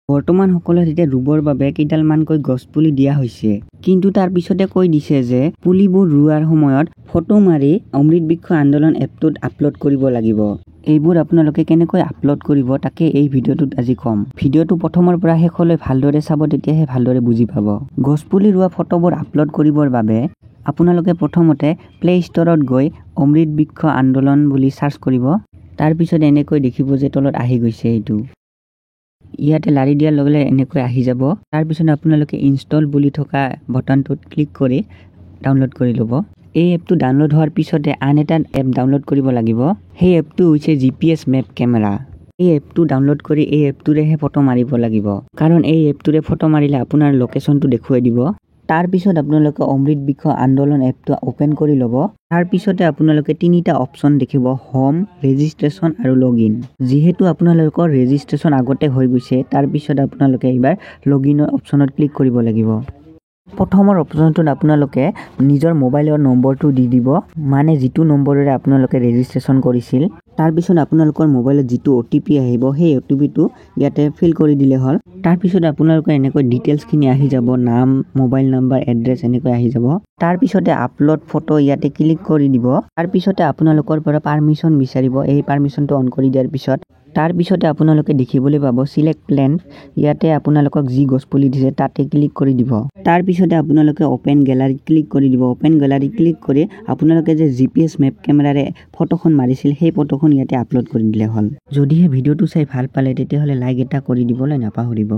বৰ্তমান সকলোৱে তেতিয়া ৰুবৰ বাবে কেইডালমানকৈ গছ পুলি দিয়া হৈছে, কিন্তু তাৰ পিছতে কৈ দিছে যে পুলিবোৰ ৰুৱাৰ সময়ত ফটো মাৰি অমৃত বৃক্ষ আন্দোলন এপটোত আপলোড কৰিব লাগিব। এইবোৰ আপোনালোকে কেনেকৈ আপলোড কৰিব তাকে এই ভিডিঅ'টোত আজি ক'ম। ভিডিঅ'টো প্ৰথমৰ পৰা শেষলৈ ভালদৰে চাব, তেতিয়াহে ভালদৰে বুজি পাব। গছ পুলি ৰোৱা ফটোবোৰ আপলোড কৰিবৰ বাবে আপোনালোকে প্ৰথমতে প্লে ষ্টৰত গৈ অমৃত বৃক্ষ আন্দোলন বুলি চাৰ্চ কৰিব। তাৰ পিছত এনেকৈ দেখিব যে তলত আহি গৈছে এইটো। ইয়াতে লাৰি দিয়াৰ লগে লগে এনেকৈ আহি যাব। তাৰ পিছত আপোনালোকে ইনষ্টল বুলি থকা বটনটোত ক্লিক কৰি ডাউনলোড কৰি ল'ব। এই এপটো ডাউনলোড হোৱাৰ পিছতে আন এটা এপ ডাউনলোড কৰিব লাগিব। সেই এপটো হৈছে GPS মেপ কেমেৰা। এই এপটো ডাউনলোড কৰি এই এপটোৰেহে ফটো মাৰিব লাগিব, কাৰণ এই এপটোৰে ফটো মাৰিলে আপোনাৰ লোকেশ্যনটো দেখুৱাই দিব। তাৰ পিছত আপোনালোকে অমৃত বৃক্ষ আন্দোলন এপটো ওপেন কৰি ল'ব। তাৰ পিছতে আপোনালোকে তিনিটা অপশ্যন দেখিব, হোম, ৰেজিষ্ট্ৰেশ্যন আৰু লগইন। যিহেতু আপোনালোকৰ ৰেজিষ্ট্ৰেশ্যন আগতে হৈ গৈছে, তাৰ পিছত আপোনালোকে এইবাৰ লগইনৰ অপশ্যনত ক্লিক কৰিব লাগিব। প্ৰথমৰ অপশ্যনটোত আপোনালোকে নিজৰ মোবাইলৰ নম্বৰটো দি দিব, মানে যিটো নম্বৰেৰে আপোনালোকে ৰেজিষ্ট্ৰেশ্যন কৰিছিল। তাৰ পিছত আপোনালোকৰ মোবাইলত যিটো OTP আহিব, সেই OTPটো ইয়াতে ফিল কৰি দিলে হ'ল। তাৰ পিছত আপোনালোকৰ এনেকৈ ডিটেইলছখিনি আহি যাব, নাম, মোবাইল নাম্বাৰ, এড্ৰেছ এনেকৈ আহি যাব। তাৰ পিছতে আপলোড ফটো ইয়াতে ক্লিক কৰি দিব। তাৰ পিছতে আপোনালোকৰ পৰা পাৰ্মিশ্যন বিচাৰিব। এই পাৰ্মিশ্যনটো অন কৰি দিয়াৰ পিছত তাৰ পিছতে আপোনালোকে দেখিবলৈ পাব চিলেক্ট প্লেন। ইয়াতে আপোনালোকক যি গছ পুলি দিছে তাতে ক্লিক কৰি দিব। তাৰ পিছতে আপোনালোকে ওপেন গেলাৰীত ক্লিক কৰি দিব। ওপেন গেলাৰীত ক্লিক কৰি আপোনালোকে যে GPS মেপ কেমেৰাৰে ফটোখন মাৰিছিল সেই ফটোখন ইয়াতে আপলোড কৰি দিলে হ'ল। যদিহে ভিডিঅ'টো চাই ভাল পালে তেতিয়াহ'লে লাইক এটা কৰি দিবলৈ নাপাহৰিব।